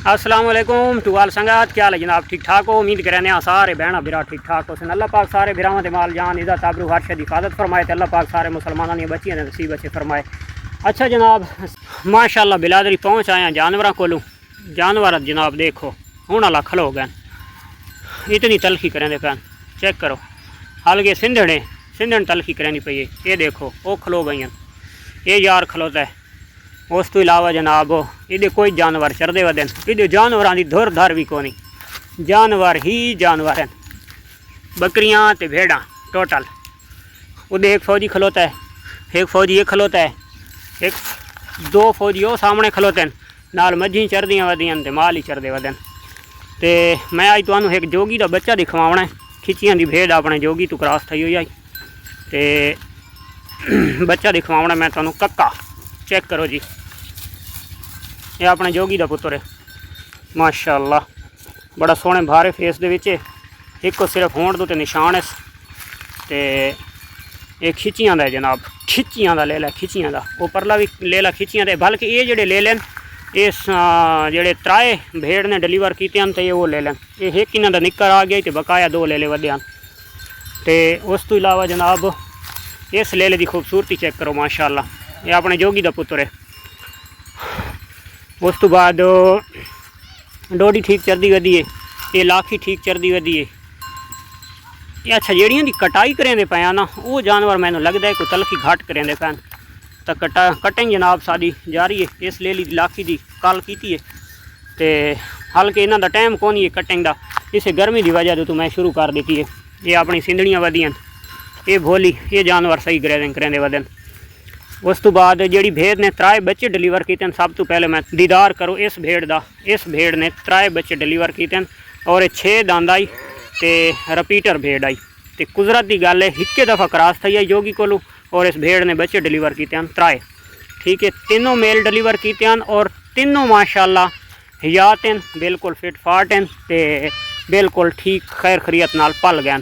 अस्सलाम वालेकुम टुवाल संगत, क्या हाल है जनाब? ठीक ठाक हो? उम्मीद करें सारे बहना बिरा ठीक ठाक हो। अल्लाह पाक सारे बिरावां दे माल जान इज़्ज़त आबरू हर शे दी हिफाजत फरमाए तो अल्लाह पाक सारे मुसलमानों दी बच्चियां दे नसीब अच्छे फरमाए। अच्छा जनाब, माशाअल्लाह बिलादरी पहुँच आया जानवरों कोलू। जानवर जनाब देखो हूँ अल्लाह खलो गए, इतनी तलखी करें पैन, चेक करो। हल के सिंधड़ तलखी करें पई है, ये देखो वो खलो गई, ये यार खलोता है। उस तो इलावा जनाब इधे कोई जानवर चरदे वदन, इधे जानवरों की धुर धर भी कोनी, जानवर ही जानवर हैं। बकरियां ते भेड़ा टोटल। उधे एक फौजी खलोता है, एक फौजी ये खलोता है, एक दो फौजी वो सामने खलोते हैं, नाल मझी चरदियाँ वदियां ते माल ही चरदे वदन। ते मैं अज तुहानू एक जोगी का बच्चा दिखवाना है। खिचियां दी भेड़ अपने जोगी तो क्रॉस थी हुई आई, ते बच्चा दिखवाना मैं तुहानू कक्का। चेक करो जी, ये अपने जोगी का पुत्र है माशाअल्लाह, बड़ा सोहने भारे फेस दे विच एक को सिर्फ होंठ दे निशान है। ते ये खिचियां दा जनाब, खिचियां दा ले लै, खिचियां दा वो परला भी ले ला खिचियां दे। बल्कि ये जेडे ले लैन इस जेडे त्राए भेड़ ने डिलीवर किए हैं तो ये वो ले लैन। ये एक इन्हां दा निक्कर आ गया तो बकाया दो ले ले वधिया। तो उस तो इलावा जनाब इस लेले की खूबसूरती चेक करो माशाअल्लाह, ये अपने जोगी का पुत्र है। उस तो बाद डोडी ठीक चरदी वधी है, ये लाखी ठीक चरदी वधी है। ये अच्छा जेड़ियां दी कटाई करेंदे पे ना वो जानवर मैनू लगता है कोई तलखी घट करेंदे पैन, तो कटिंग जनाब साड़ी जारी है। इस लेली लाखी की कल की है, तो हल्के इन्हों का टाइम कौन है कटिंग का, इस गर्मी की वजह तो मैं शुरू कर दी है। ये अपनी सिंधड़ियाँ वधियां, ये भोली, ये जानवर सही ग्रेडिंग करेंदे वधन। उस तो बाद जी भेड़ ने त्राए बच्चे डिलीवर किए, सब तो पहले मैं दीदार करो इस भेड़ का। इस भेड़ ने त्राए बच्चे डिलीवर किए और 6 दंद आई तो रिपीटर भेड़ आई। तो कुदरत की गल है एक दफ़ा क्रॉस थी आई जोगी कोलू, और इस भेड़ ने बच्चे डिलीवर किए त्राए। ठीक है, तीनों मेल डिलीवर किए और तीनों माशाअल्लाह हयात हैं, बिल्कुल फिट फाट हैं, तो बिल्कुल ठीक खैर खरीयत नाल पल गए।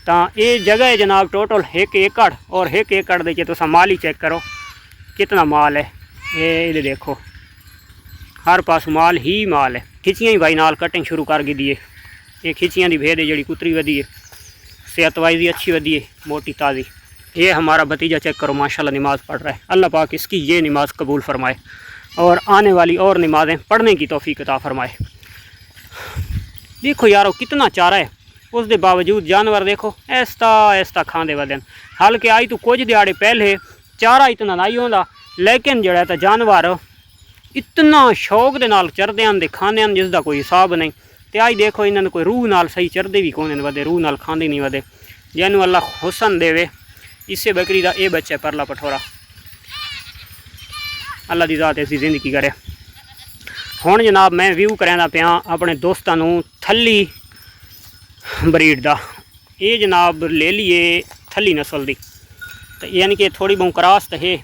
तो ये जगह है जनाब टोटल 1 एकड़, और 1 एकड़ के तुम माल ही चेक करो कितना माल है। ये देखो हर पास माल ही माल है। खिचियां ही भाई नाल कटिंग शुरू कर दी है। ये खिचियां की भेद है जी कुतरी वधी है, सेहत वाइज भी अच्छी वधी है, मोटी ताज़ी। ये हमारा भतीजा चेक करो माशाल्लाह नमाज़ पढ़ रहा है। अल्लाह पाक इसकी ये नमाज कबूल फरमाए और आने वाली और नमाज़ें पढ़ने की तौफीक अता फरमाए। देखो यारो कितना चारा है, उस दे बावजूद जानवर देखो ऐसा ऐसा खांदे वदन। हालांकि आई तो कुछ दिहाड़े पहले चारा इतना नहीं होंदा, लेकिन जड़ा तो जानवर इतना शौक दे नाल चरदे हैं खाने हैं जिसका कोई हिसाब नहीं। तो आई देखो इन्होंने कोई रूह नाल सही चरदे भी कौन वधे, रूह नाल खांदे नहीं वधे। जैनू अल्लाह हुसन देवे। इसे बकरी का ये बच्चा परला पठोरा, अल्लाह की ज़ात ऐसी जिंदगी करे। हुण जनाब मैं व्यू करांदा पिया अपने दोस्तां नूं थली ब्रीड का। ये जनाब ले लिए थली नस्ल की, तो यानी कि थोड़ी बहुत क्रॉस तो है।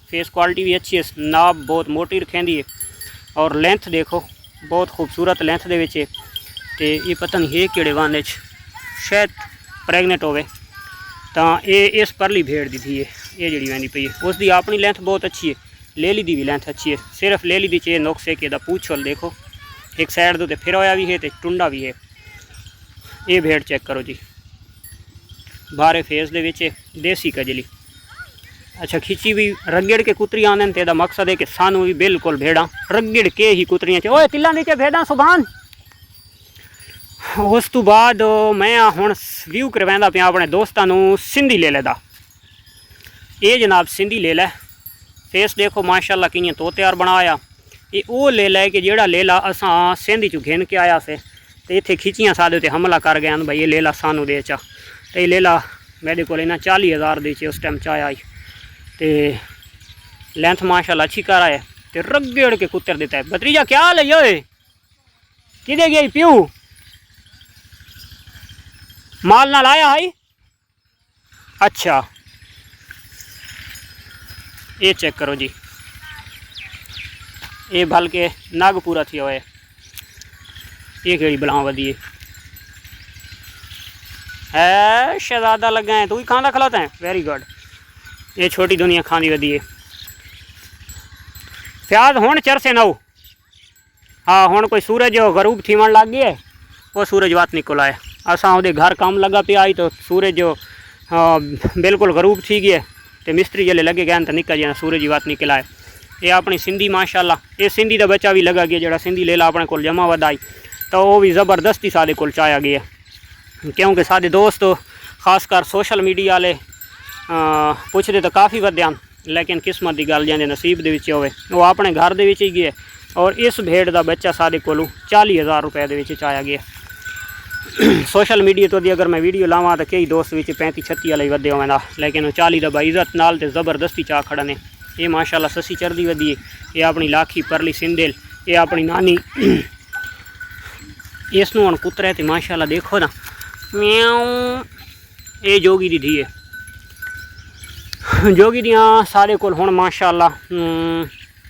फेस क्वालिटी भी अच्छी है, नाब बहुत मोटी रखेंदी है और लेंथ देखो बहुत खूबसूरत लेंथ दे विच है। तो ये पता नहीं है किहड़े वाने शायद प्रैगनेंट होवे। तो ये इस परली भेड़ दी थी ये जी वैंदी पई है, उसकी अपनी लेंथ बहुत अच्छी है, लेली की भी लेंथ अच्छी है। सिर्फ लेली दी चे नुक्स है कि पूछ वाल देखो एक साइड तो फिर होया भी है तो टुंडा भी है। ये भेड़ चेक करो जी, भारे फेस दे विच देसी कजली। अच्छा खिची भी रगड़ के कुतरी आने तो मकसद है कि सानू भी बिल्कुल भेड़ा रगड़ के ही कुतरियाँ ओए तिल्ला नीचे भेड़ा सुभान। उस तो बाद मैं हुण व्यू करवांदा पिया अपने दोस्तां नूं सिंधी लेले दा। ये जनाब सिंधी लेला है, फेस देखो माशाअल्लाह कियां तोत्यार बनाया। ये वो लेला है कि जेड़ा लेला असां सिंधी चू घिन के आया से, तो इत्थे खिचियां सादे ते हमला कर गए भाई ये लेला सानू दे चा। तो ये लेला मेरे को 40,000 दी उस टाइम चाया आई। तो लेंथ माशाल्लाह अच्छी कर आया, तो रगड़ के कुत्तर देता है। भतीजा क्या हाल है ये किधे गई प्यू माल ना लाया है? अच्छा ये चेक करो जी, ये भल के नग पूरा थी हुआ है। ये केड़ी बलां वधी है शहजादा लगा है, तू ही खाना खिलाता है, वेरी गुड। ये छोटी दुनिया खानी वधी है। प्याज हुण चरसे नौ हाँ हुण कोई सूरज गरूब थीवण लग गया वो सूरज वात निकल आया असां उहदे घर काम लगा पिया आई तो सूरज बिल्कुल गरूब थी गया तो मिस्त्री जल्ले लगे गए तो निकल जाए सूरज की वात निकल आए। ये अपनी सिंधी माशाअल्लाह ये सिंधी का बच्चा भी लगा गया जो सिंधी लेला अपने को जमा वधाई तो वह भी ज़बरदस्ती साढ़े को चाया गया क्योंकि साढ़े दोस्त खासकर सोशल मीडिया वाले पुछते तो काफ़ी वध्या लेकिन किस्मत की गल जैसे नसीब के होवे वो अपने घर के ही गए और इस भेड़ का बच्चा साढ़े को 40,000 रुपये के आया गया। सोशल मीडिया तो अगर मैं वीडियो लावा तो कई दोस्त 35-36 वाले वधे होवे लेकिन 40 का इज्जत नाल ते ज़बरदस्ती चा खड़े ने। ये माशाल्लाह ससी चढ़दी वधी है ये अपनी लाखी परली सिंधेल ये अपनी नानी इसनू हम पुत्तर तो माशाल्लाह देखो ना म्याऊ ये जोगी दी धी है जोगी दियाँ सारे को हुण माशाल्लाह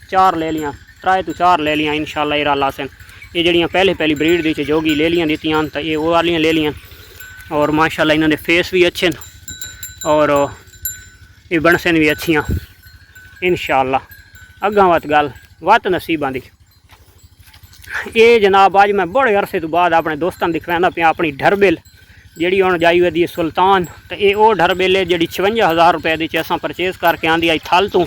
4 ले लियाँ 3 तो 4 ले लियाँ इंशाल्लाह ये राला सन ये जड़ियाँ पहली ब्रीड दी जोगी ले लियाँ दित्तियां तो ये वो वालियाँ ले लियाँ और माशाल्लाह इन्होंने फेस भी अच्छे और ये बनसन भी अच्छियाँ इंशाल्लाह अग्गां वत गल वत नसीबां दी। ये जनाब अज मैं बड़े अरसे तो बाद अपने दोस्तों दिखवाना पिया अपनी ढरबिल जी हम जाई वधी सुल्तान तो ये वो ढरबिल है जी 56,000 रुपये की असां परचेज करके आंदी आई थल तो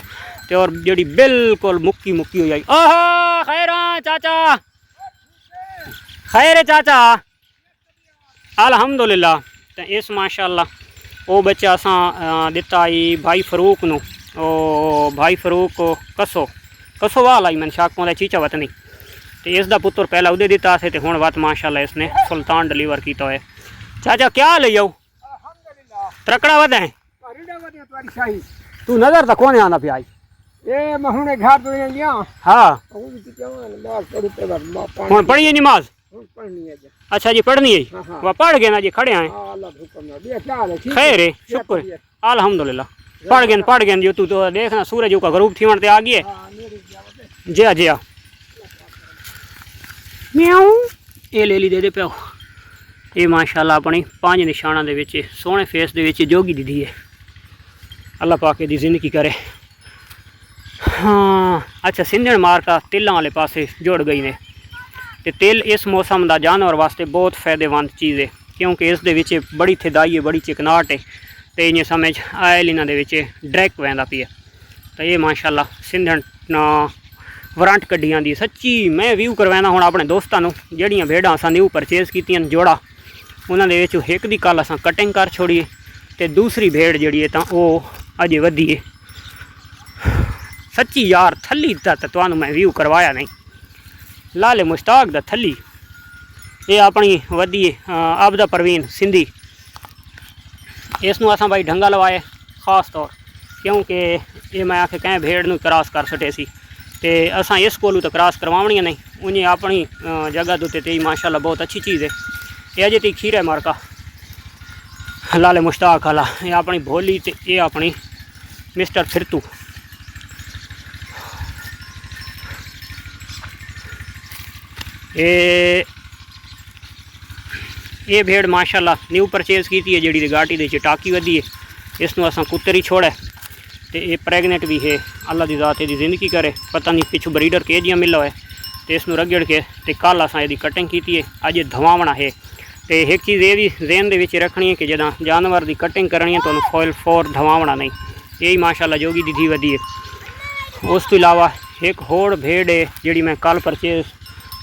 और जी बिल्कुल मुक्की हो जाई। ओहो खैर चाचा खैर चाचा अल्हम्दुलिल्लाह। तो इस माशाल्लाह वो बच्चा असां दिता आई भाई फरूक नू ओ भाई फरूक कसो वाल आई मैंने शाक पौंदा चीचा वतनी तो इसका पुत्र पहला उदे दिता से हुण वत माशाल्लाह इसने सुल्तान डिलीवर किया है। चाचा क्या ले जाओ त्रकड़ा वध है तू नजर तो कौन आना पिया ये मैं हुणे घर तो गया हाँ हुण पढ़ी नमाज पढ़नी है अच्छा जी पढ़नी है हाँ, हाँ। वह पढ़ गए ना जी खड़े आए खैर है शुक्र अल्हम्दुलिल्लाह पढ़ गए जो तू तो देखना सूरज का गरूब थी वनते आ गए जिया जिया म्याऊ ये ले ली दे प्यो ये माशाल्लाह अपनी 5 निशाना दे विच सोहने फेस दे विच जोगी दी है अल्लाह पाक दी जिंदगी करे। हाँ अच्छा सिंधन मार्का तिलों वाले पासे जुड़ गई ने ते तिल इस मौसम का जानवर वास्ते बहुत फायदेमंद चीज़ है क्योंकि इस दे विच बड़ी थिदाई है बड़ी चिकनाहट है तो इन्हें समझ आयल इन्हों के ड्रैक वहदा पी है। तो ये माशाल्लाह सिंधन वारंट कड्डी आंदी सच्ची मैं व्यू करवाना हूँ अपने दोस्तों जड़ियाँ भेड़ां असां न्यू परचेज कीतियां जोड़ा उन्होंने एक दी कल असां कटिंग कर छोड़िए तो दूसरी भेड़ जी है तो वो अजे वधी है सच्ची यार थली दा तो तुहानू मैं व्यू करवाया नहीं लाले मुश्ताक दा थली ये अपनी वधी आबदा परवीन सिंधी इसनू असां भाई ढंगा लवाए खास तौर क्योंकि ये मैं आखे कहें भेड़ नू क्रॉस कर सटे सी ते असां इस कोलू तो क्रॉस करवावणियां नहीं उन्हें अपनी जगह दे उत्ते माशाल्लाह बहुत अच्छी चीज़ है। ये अजे ती खीरा मार्का लाले मुश्ताक वाला ये अपनी भोली ते ये अपनी मिस्टर फिरतू ये भेड़ माशाल्लाह न्यू परचेज की है जी गाटी दे टाकी वधी है इसनू असां कुत्तर ही छोड़ा तो ये प्रैगनेंट भी है अल्लाह की ज़ात ये जिंदगी करे पता नहीं पिछू ब्रीडर के जिया मिला है तो इसनू रगड़ के तो कल असां ये कटिंग की है अज धवावना है। तो एक चीज़ ये भी जेन दे विच रखनी है कि जदा जानवर की कटिंग करनी है तो फॉइल फोर धवावना नहीं यही माशाल्लाह जोगी दी वधी है। उस तो इलावा एक होड़ भेड़ है जी मैं कल परचेज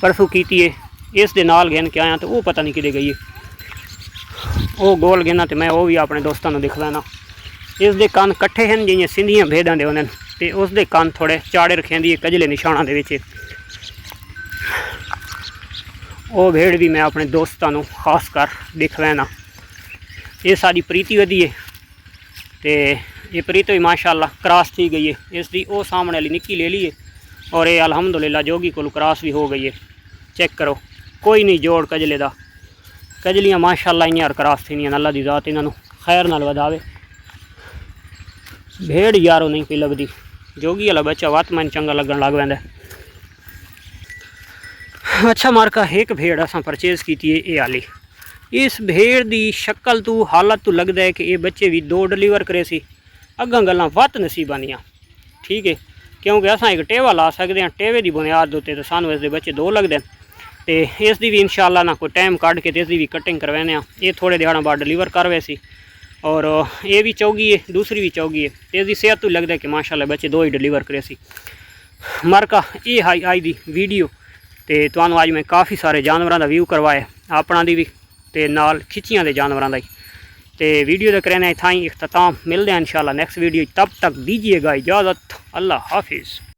परसों की है इस दे नाल गिन के आया तो वो पता नहीं कि गई है वो गोल गिना तो मैं वो भी अपने दोस्तों को दिखवाना इस दे कान कट्ठे हैं जियां सिंधियां भेड़ां दे होने ते उस दे कान थोड़े चाड़े रखें दी कजले निशाना दे विच वो भेड़ भी मैं अपने दोस्तों को खास कर दिखवाना। ये सारी प्रीति वधी है तो ये प्रीति भी माशाल्लाह क्रॉस थी गई है इसकी वो सामने वाली निक्की ले ली है और ये अल्हम्दुलिल्लाह जोगी को क्रॉस भी हो गई है। चेक करो कोई नहीं जोड़ कजले का कजलियाँ माशाल्लाह इन्हें क्रॉस थी अल्लाह की ज़ात इन्हों खैर नाल वधावे। भेड़ यारों नहीं पी लगती जोगी वाला बच्चा वत मैन चंगा लगन लग पैंदा। अच्छा मार्का एक भेड़ असां परचेज की है ये आली इस भेड़ की शक्ल तो हालत तो लगता है कि ये बच्चे भी 2 डिलीवर करे सी अग्गां गल्लां वत नसीबां दियां ठीक है क्योंकि अस एक टेवा ला सकते हैं, टेवे की बुनियाद उत्ते तो सानू इसके बच्चे 2 लगते हैं। तो इसकी भी इंशाल्लाह ना कोई टाइम कढ़ के इसकी भी कटिंग करवाने। ये थोड़े दिहाड़ा बाद डिलीवर करवे सी, और ये भी चौगी है, दूसरी भी चौगी है। तो इसकी सेहत तो लगता है कि माशाल्लाह बच्चे 2 ही डिलीवर करे सी। मरका ये हाई आई दी वीडियो, तो तुहानू अज मैं काफ़ी सारे जानवरों का व्यू करवाया, अपना दी भी ते नाल खिच्चियां दे जानवरों का ही। तो वीडियो तो करने इतना ही इख्तिताम, मिलते हैं इंशाल्लाह नेक्स्ट वीडियो। तब तक दीजिएगा इजाज़त, अल्लाह हाफिज़।